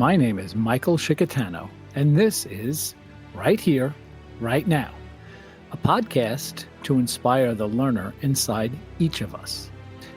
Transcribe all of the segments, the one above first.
My name is Michael Shikatano, and this is Right Here, Right Now, a podcast to inspire the learner inside each of us.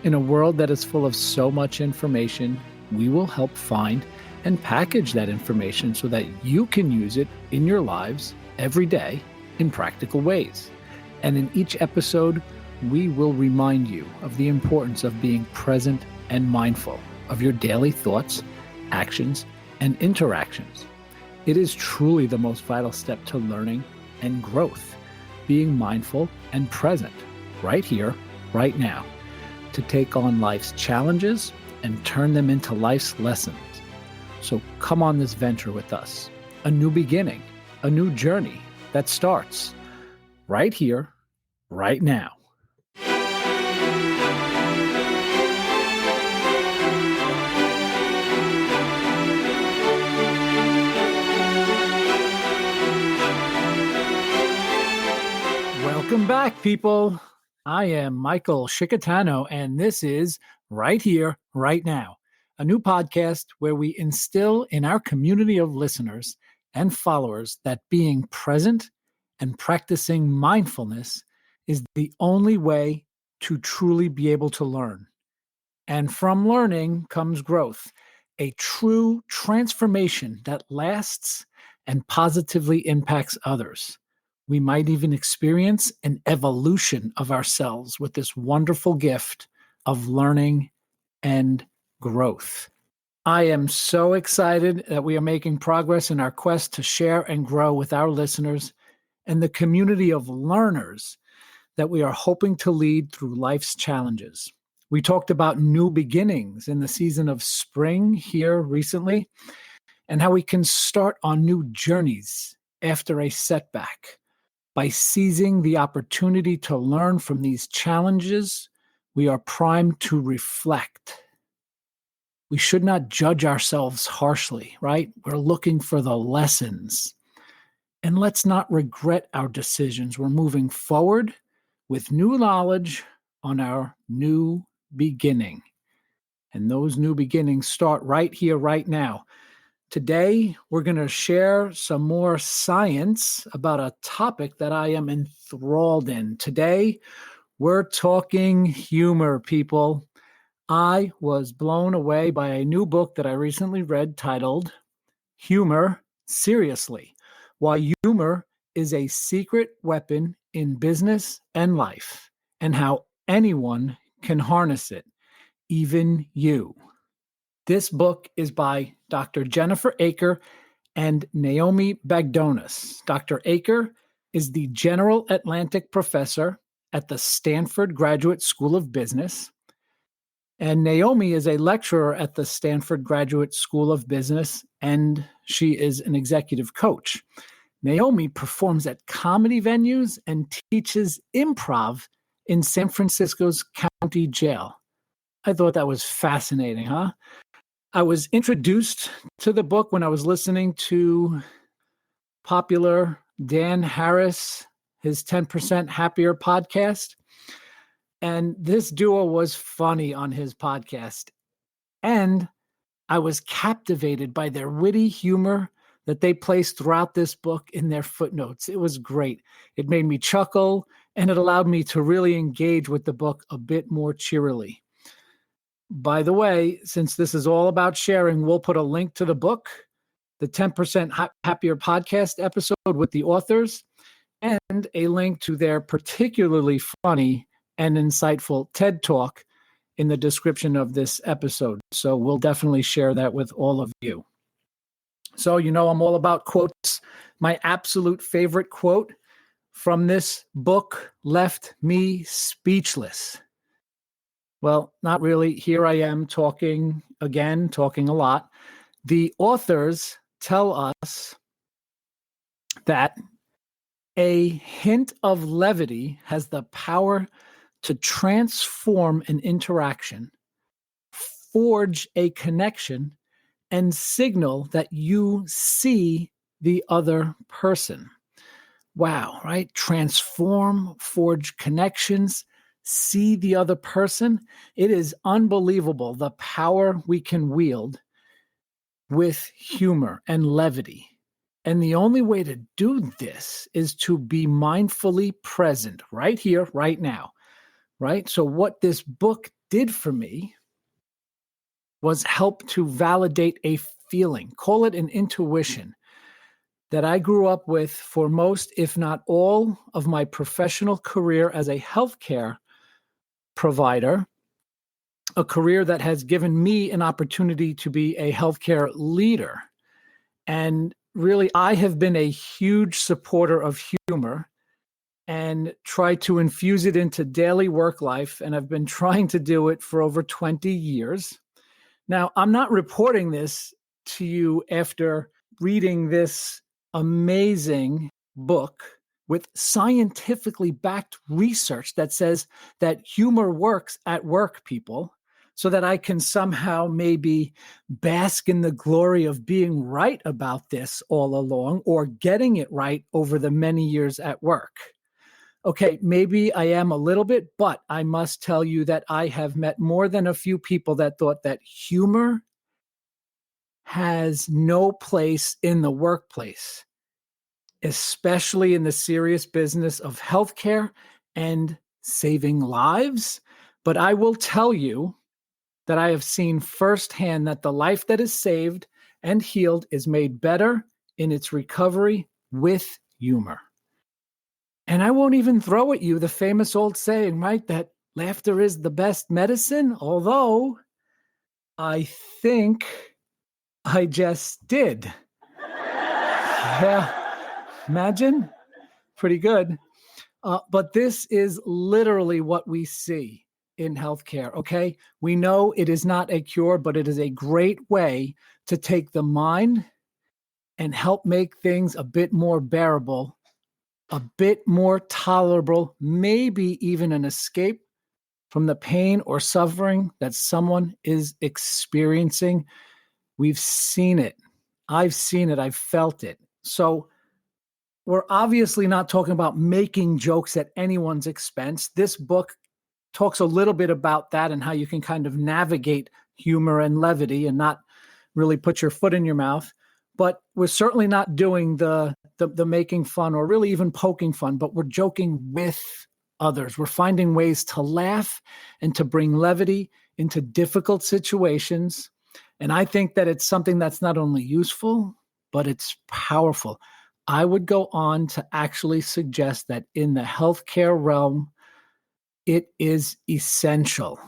In a world that is full of so much information, we will help find and package that information so that you can use it in your lives every day in practical ways. And in each episode, we will remind you of the importance of being present and mindful of your daily thoughts, actions, and interactions. It is truly the most vital step to learning and growth, being mindful and present right here, right now, to take on life's challenges and turn them into life's lessons. So come on this venture with us, a new beginning, a new journey that starts right here, right now. Welcome back, people. I am Michael Shikatano, and this is Right Here, Right Now, a new podcast where we instill in our community of listeners and followers that being present and practicing mindfulness is the only way to truly be able to learn. And from learning comes growth, a true transformation that lasts and positively impacts others. We might even experience an evolution of ourselves with this wonderful gift of learning and growth. I am so excited that we are making progress in our quest to share and grow with our listeners and the community of learners that we are hoping to lead through life's challenges. We talked about new beginnings in the season of spring here recently, and how we can start on new journeys after a setback. By seizing the opportunity to learn from these challenges, we are primed to reflect. We should not judge ourselves harshly, right? We're looking for the lessons. And let's not regret our decisions. We're moving forward with new knowledge on our new beginning. And those new beginnings start right here, right now. Today, we're going to share some more science about a topic that I am enthralled in. Today, we're talking humor, people. I was blown away by a new book that I recently read titled Humor Seriously: Why Humor is a Secret Weapon in Business and Life, and How Anyone Can Harness It, Even You. This book is by Dr. Jennifer Aaker and Naomi Bagdonas. Dr. Aaker is the General Atlantic Professor at the Stanford Graduate School of Business, and Naomi is a lecturer at the Stanford Graduate School of Business, and she is an executive coach. Naomi performs at comedy venues and teaches improv in San Francisco's county jail. I thought that was fascinating, huh? I was introduced to the book when I was listening to popular Dan Harris, his 10% Happier podcast. And this duo was funny on his podcast. And I was captivated by their witty humor that they placed throughout this book in their footnotes. It was great. It made me chuckle, and it allowed me to really engage with the book a bit more cheerily. By the way, since this is all about sharing, we'll put a link to the book, the 10% Happier podcast episode with the authors, and a link to their particularly funny and insightful TED Talk in the description of this episode. So we'll definitely share that with all of you. So, I'm all about quotes. My absolute favorite quote from this book left me speechless. Well, not really. Here I am talking a lot. The authors tell us that a hint of levity has the power to transform an interaction, forge a connection, and signal that you see the other person. Wow, right? Transform, forge connections, see the other person. It is unbelievable the power we can wield with humor and levity. And the only way to do this is to be mindfully present right here, right now, right? So what this book did for me was help to validate a feeling, call it an intuition, that I grew up with for most, if not all, of my professional career as a healthcare provider, a career that has given me an opportunity to be a healthcare leader. And really, I have been a huge supporter of humor and try to infuse it into daily work life. And I've been trying to do it for over 20 years. Now, I'm not reporting this to you after reading this amazing book with scientifically backed research that says that humor works at work, people, so that I can somehow maybe bask in the glory of being right about this all along or getting it right over the many years at work. Okay, maybe I am a little bit, but I must tell you that I have met more than a few people that thought that humor has no place in the workplace, especially in the serious business of healthcare and saving lives. But I will tell you that I have seen firsthand that the life that is saved and healed is made better in its recovery with humor. And I won't even throw at you the famous old saying, right, that laughter is the best medicine, although I think I just did. Yeah, imagine? Pretty good. But this is literally what we see in healthcare, okay? We know it is not a cure, but it is a great way to take the mind and help make things a bit more bearable, a bit more tolerable, maybe even an escape from the pain or suffering that someone is experiencing. We've seen it. I've seen it. I've felt it. So we're obviously not talking about making jokes at anyone's expense. This book talks a little bit about that and how you can kind of navigate humor and levity and not really put your foot in your mouth. But we're certainly not doing the making fun or really even poking fun, but we're joking with others. We're finding ways to laugh and to bring levity into difficult situations. And I think that it's something that's not only useful, but it's powerful. I would go on to actually suggest that in the healthcare realm, it is essential.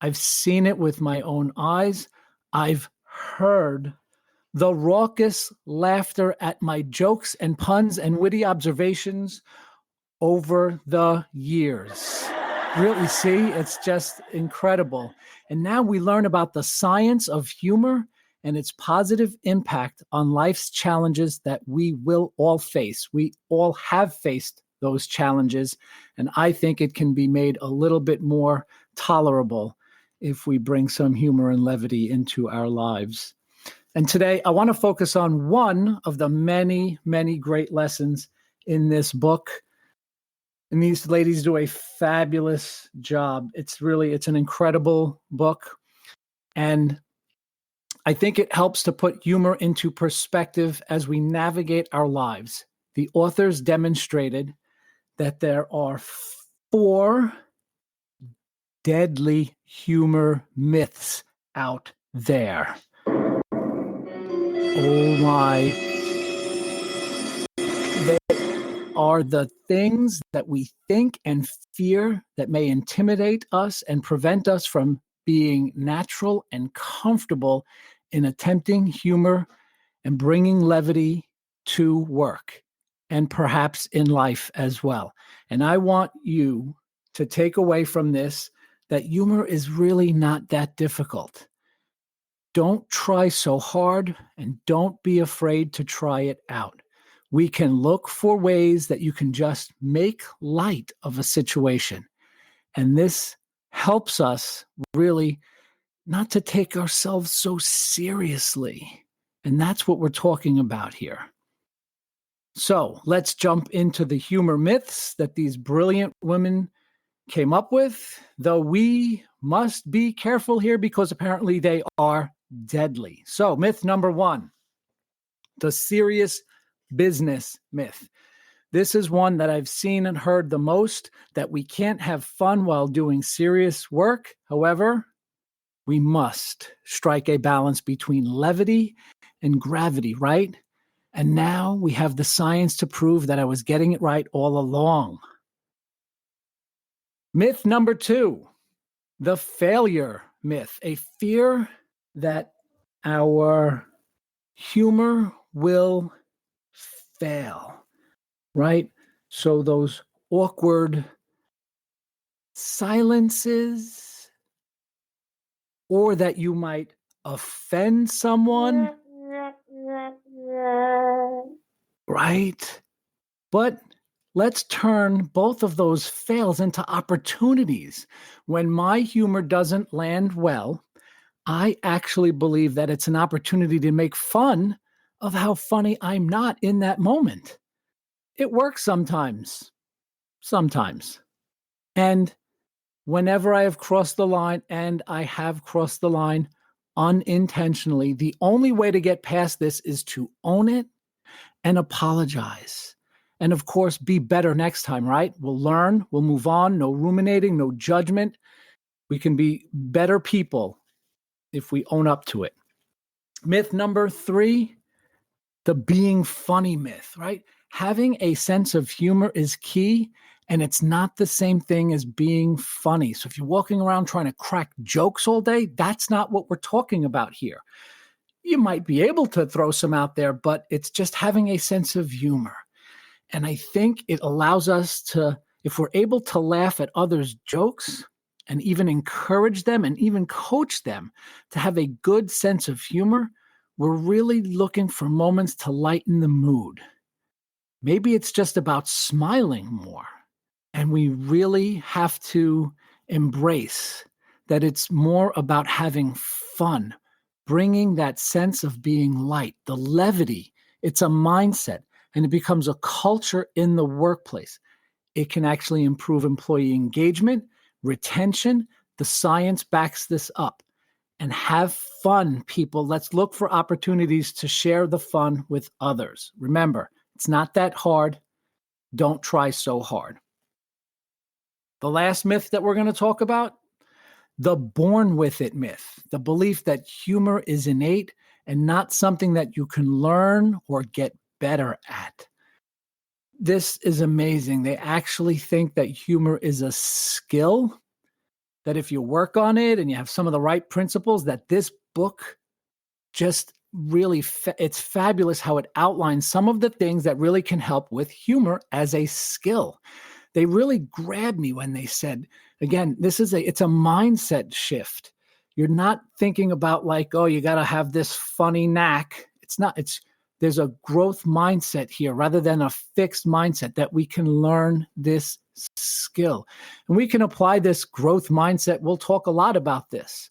I've seen it with my own eyes. I've heard the raucous laughter at my jokes and puns and witty observations over the years. Really, see, it's just incredible. And now we learn about the science of humor and its positive impact on life's challenges that we will all face. We all have faced those challenges, and I think it can be made a little bit more tolerable if we bring some humor and levity into our lives. And today, I want to focus on one of the many, many great lessons in this book. And these ladies do a fabulous job. It's an incredible book. And I think it helps to put humor into perspective as we navigate our lives. The authors demonstrated that there are 4 deadly humor myths out there. Oh my. They are the things that we think and fear that may intimidate us and prevent us from being natural and comfortable in attempting humor and bringing levity to work and perhaps in life as well. And I want you to take away from this that humor is really not that difficult. Don't try so hard and don't be afraid to try it out. We can look for ways that you can just make light of a situation. And this helps us really not to take ourselves so seriously. And that's what we're talking about here. So let's jump into the humor myths that these brilliant women came up with, though we must be careful here because apparently they are deadly. So, myth number 1, the serious business myth. This is one that I've seen and heard the most, that we can't have fun while doing serious work. However, we must strike a balance between levity and gravity, right? And now we have the science to prove that I was getting it right all along. Myth number 2, the failure myth, a fear that our humor will fail, right? So those awkward silences, or that you might offend someone, right? But let's turn both of those fails into opportunities. When my humor doesn't land well, I actually believe that it's an opportunity to make fun of how funny I'm not in that moment. It works sometimes. And whenever I have crossed the line, and I have crossed the line unintentionally, the only way to get past this is to own it and apologize. And of course, be better next time, right? We'll learn, we'll move on, no ruminating, no judgment. We can be better people if we own up to it. Myth number 3, the being funny myth, right? Having a sense of humor is key, and it's not the same thing as being funny. So if you're walking around trying to crack jokes all day, that's not what we're talking about here. You might be able to throw some out there, but it's just having a sense of humor. And I think it allows us to, if we're able to laugh at others' jokes and even encourage them and even coach them to have a good sense of humor, we're really looking for moments to lighten the mood. Maybe it's just about smiling more. And we really have to embrace that it's more about having fun, bringing that sense of being light, the levity. It's a mindset, and it becomes a culture in the workplace. It can actually improve employee engagement, retention. The science backs this up. And have fun, people. Let's look for opportunities to share the fun with others. Remember, it's not that hard. Don't try so hard. The last myth that we're going to talk about, the born with it myth, the belief that humor is innate and not something that you can learn or get better at. This is amazing. They actually think that humor is a skill, that if you work on it and you have some of the right principles, that this book just really, it's fabulous how it outlines some of the things that really can help with humor as a skill. They really grabbed me when they said, again, it's a mindset shift. You're not thinking about like, oh, you got to have this funny knack. It's not, there's a growth mindset here rather than a fixed mindset, that we can learn this skill. And we can apply this growth mindset. We'll talk a lot about this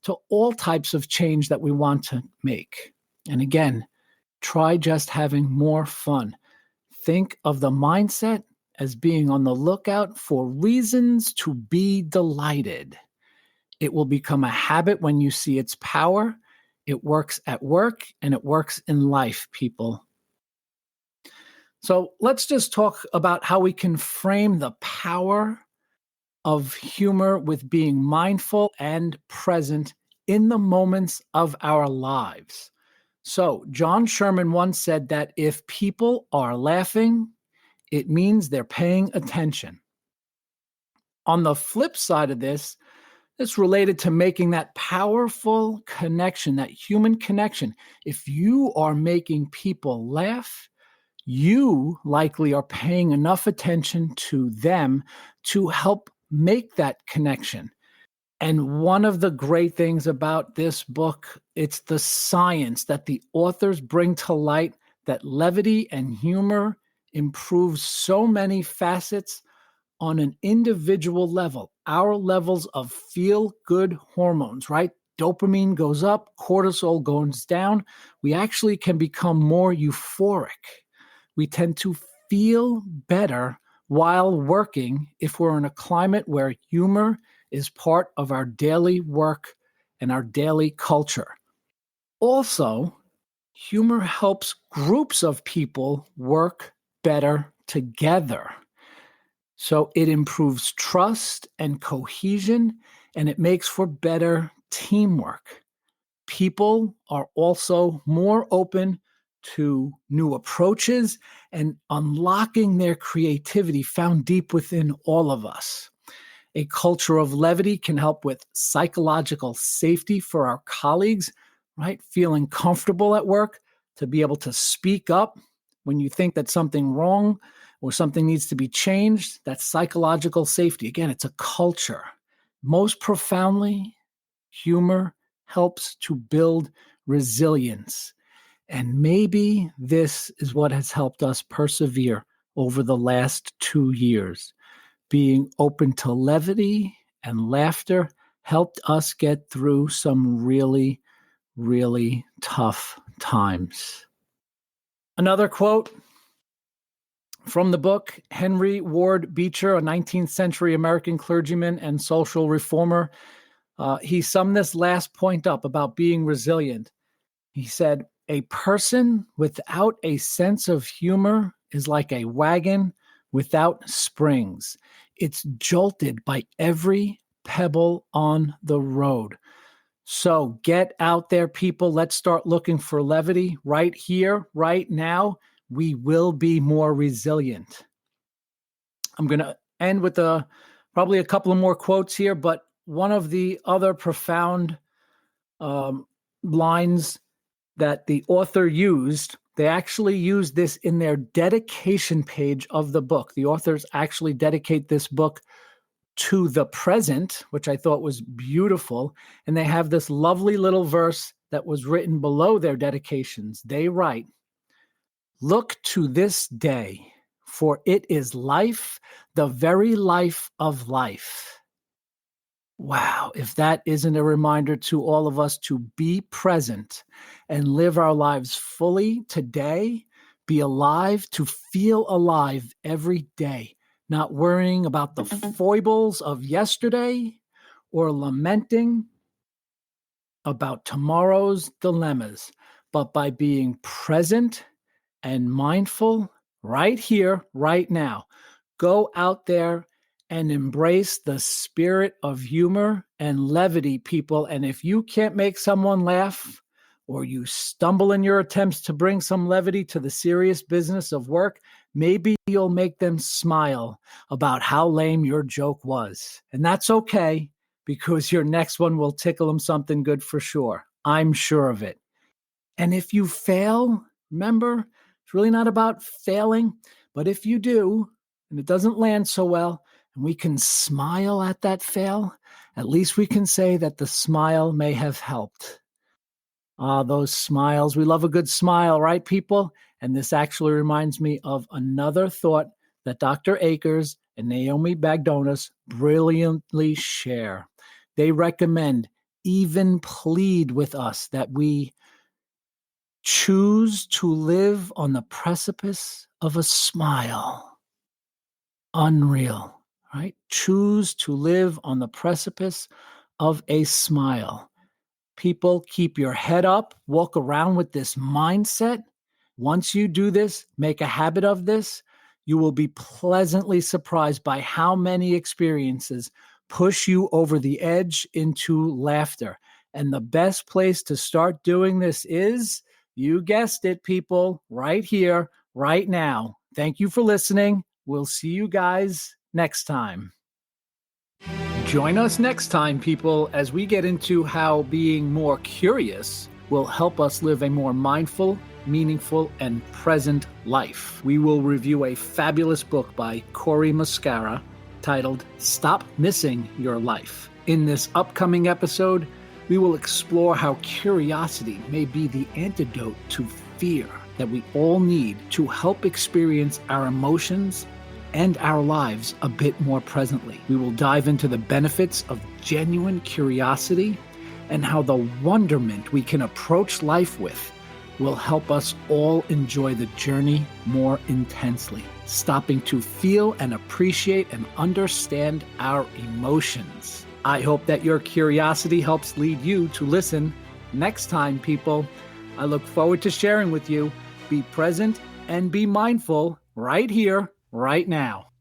to all types of change that we want to make. And again, try just having more fun. Think of the mindset as being on the lookout for reasons to be delighted. It will become a habit when you see its power. It works at work and it works in life, people. So let's just talk about how we can frame the power of humor with being mindful and present in the moments of our lives. So John Sherman once said that if people are laughing, it means they're paying attention. On the flip side of this, it's related to making that powerful connection, that human connection. If you are making people laugh, you likely are paying enough attention to them to help make that connection. And one of the great things about this book, it's the science that the authors bring to light, that levity and humor improves so many facets on an individual level. Our levels of feel-good hormones, right? Dopamine goes up, cortisol goes down. We actually can become more euphoric. We tend to feel better while working if we're in a climate where humor is part of our daily work and our daily culture. Also, humor helps groups of people work better together. So it improves trust and cohesion, and it makes for better teamwork. People are also more open to new approaches and unlocking their creativity found deep within all of us. A culture of levity can help with psychological safety for our colleagues, right? Feeling comfortable at work to be able to speak up when you think that something wrong or something needs to be changed. That's psychological safety. Again, it's a culture. Most profoundly, humor helps to build resilience. And maybe this is what has helped us persevere over the last 2 years. Being open to levity and laughter helped us get through some really, really tough times. Another quote from the book, Henry Ward Beecher, a 19th century American clergyman and social reformer. He summed this last point up about being resilient. He said, "A person without a sense of humor is like a wagon without springs. It's jolted by every pebble on the road." So get out there, people. Let's start looking for levity right here, right now. We will be more resilient. I'm going to end with probably a couple of more quotes here, but one of the other profound lines that the author used, they actually used this in their dedication page of the book. The authors actually dedicate this book to the present, which I thought was beautiful. And they have this lovely little verse that was written below their dedications. They write, "Look to this day, for it is life, the very life of life." Wow, if that isn't a reminder to all of us to be present and live our lives fully today, be alive, to feel alive every day, not worrying about the foibles of yesterday or lamenting about tomorrow's dilemmas, but by being present and mindful right here, right now. Go out there and embrace the spirit of humor and levity, people. And if you can't make someone laugh, or you stumble in your attempts to bring some levity to the serious business of work, maybe you'll make them smile about how lame your joke was. And that's okay, because your next one will tickle them something good for sure. I'm sure of it. And if you fail, remember, it's really not about failing, but if you do, and it doesn't land so well, and we can smile at that fail, at least we can say that the smile may have helped. Those smiles. We love a good smile, right, people? And this actually reminds me of another thought that Dr. Aaker and Naomi Bagdonas brilliantly share. They recommend, even plead with us, that we choose to live on the precipice of a smile. Unreal, right? Choose to live on the precipice of a smile. People, keep your head up, walk around with this mindset. Once you do this, make a habit of this, you will be pleasantly surprised by how many experiences push you over the edge into laughter. And the best place to start doing this is, you guessed it, people, right here, right now. Thank you for listening. We'll see you guys next time. Join us next time, people, as we get into how being more curious will help us live a more mindful, meaningful, and present life. We will review a fabulous book by Cory Muscara titled Stop Missing Your Life. In this upcoming episode, we will explore how curiosity may be the antidote to fear that we all need to help experience our emotions and our lives a bit more presently. We will dive into the benefits of genuine curiosity and how the wonderment we can approach life with will help us all enjoy the journey more intensely, stopping to feel and appreciate and understand our emotions. I hope that your curiosity helps lead you to listen next time, people. I look forward to sharing with you. Be present and be mindful right here, right now.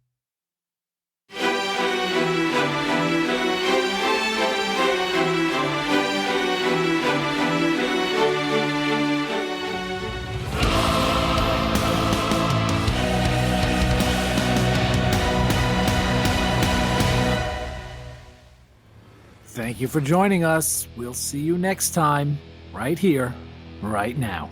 Thank you for joining us. We'll see you next time, right here, right now.